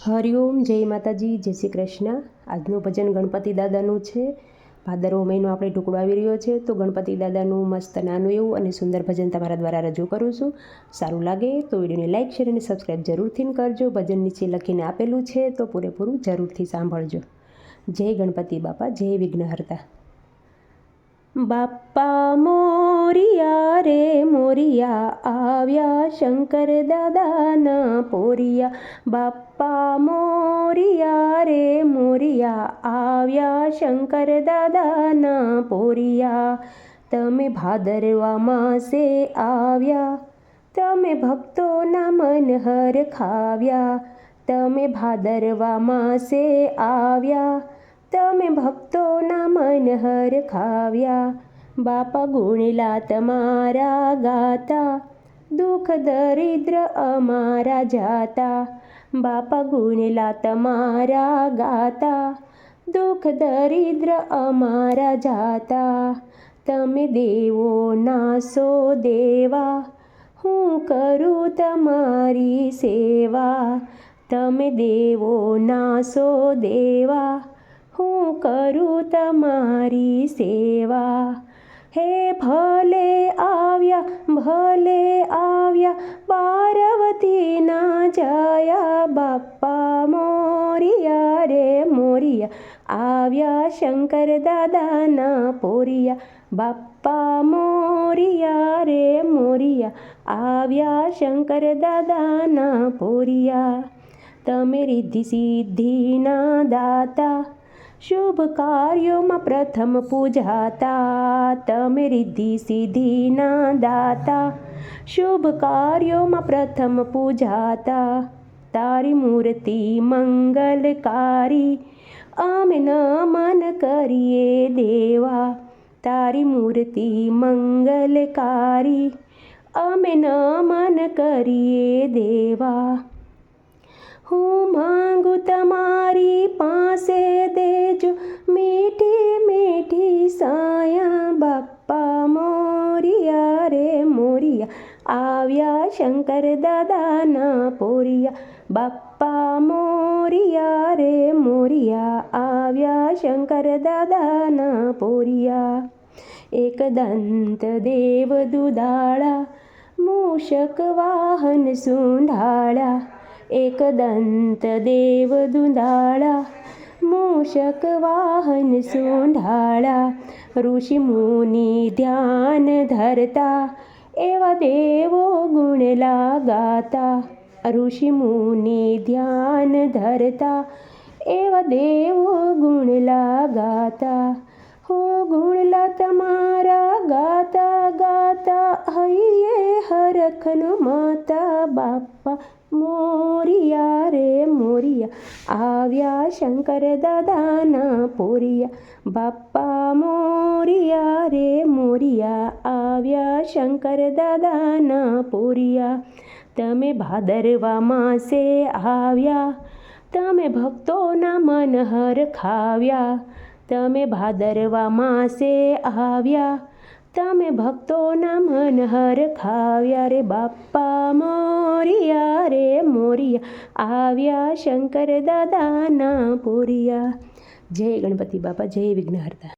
હરિઓમ, જય માતાજી, જય શ્રી કૃષ્ણ। આજનું ભજન ગણપતિ દાદાનું છે। ભાદરવો મહિનો આપણે ઢુકડો આવી રહ્યો છે, તો ગણપતિ દાદાનું મસ્ત નાનું એવું અને સુંદર ભજન તમારા દ્વારા રજૂ કરું છું। સારું લાગે તો વિડીયોને લાઇક, શેર અને સબસ્ક્રાઈબ જરૂરથી કરજો। ભજન નીચે લખીને આપેલું છે, તો પૂરેપૂરું જરૂરથી સાંભળજો। જય ગણપતિ બાપા, જય વિઘ્નહર્તા। બાપ્પા મોરિયા રે મોરિયા, આવ્યા શંકર દાદાના પોરિયા। બાપ્પા મોરિયા રે મોરિયા, આવ્યા શંકર દાદાના પોરિયા। તમે ભાદરવા માસે આવ્યા, તમે ભક્તોના મન હરખાવ્યા। તમે ભાદરવા માસે આવ્યા, તમે ભક્તોના મન હરખાવ્યા। બાપા ગુણેલા તમારા ગાતા, દુઃખ દરિદ્ર અમારા જાતા। બાપા ગુણેલા તમારા ગાતા, દુઃખ દરિદ્ર અમારા જાતા। તમે દેવો નાસો દેવા, હું કરું તમારી સેવા। તમે દેવો નાસો દેવા, હું કરું તમારી સેવા। હે ભલે આવ્યા પાર્વતીના જયા। બાપ્પા મોરિયા રે મોરિયા, આવ્યા શંકર દાદાના પોરિયા। બાપ્પા મોરિયા રે મોરિયા, આવ્યા શંકર દાદાના પોરિયા। તમે રિદ્ધિ સિદ્ધિના દાતા, શુભ કાર્યોમાં પ્રથમ પૂજાતા। તમે રિદ્ધિ સિદ્ધિના દાતા, શુભ કાર્યોમાં પ્રથમ પૂજાતા। તારી મૂર્તિ મંગલકારી, અમે નમન કરીએ દેવા। તારી મૂર્તિ મંગલકારી, અમે નમન કરીએ દેવા। હું માંગુ તમારી પાસે દેજો, મીઠી મીઠી સાયા। બાપ્પા મોરિયા રે મોરિયા, આવ્યા શંકર દાદાના પોરિયા। બાપ્પા મોરિયા રે મોરિયા, આવ્યા શંકર દાદાના પોરિયા। એકદંત દેવ દુદાળા, મૂષક વાહન સુંઢાળા। એકદંત દેવ દુદાળા, મૂષક વાહન સુંઢાળા। ઋષિ મુનિ ધ્યાન ધરતા, એવા દેવો ગુણલા ગાતા। ઋષિ મુનિ ધ્યાન ધરતા, એવા દેવો ગુણલા ગાતા। હો ગુણલા તમારા ગાતા ગાતા, હૈયે હરખનો માતા। બાપ્પા મોરિયા રે મોરિયા, આવ્યા શંકર દાદાના પોરિયા। બાપ્પા મોરિયા રે મોરિયા, આવ્યા શંકર દાદાના પોરિયા। તમે ભાદરવા માસે આવ્યા, તમે ભક્તોના મન હરખાવ્યા। તમે ભાદરવા માસે આવ્યા, તમે ભક્તોના મન હરખાવ્યા। રે બાપ્પા મોરિયા રે મોરિયા, આવ્યા શંકર દાદાના પોરિયા। જય ગણપતિ બાપા, જય વિઘ્નહર્તા।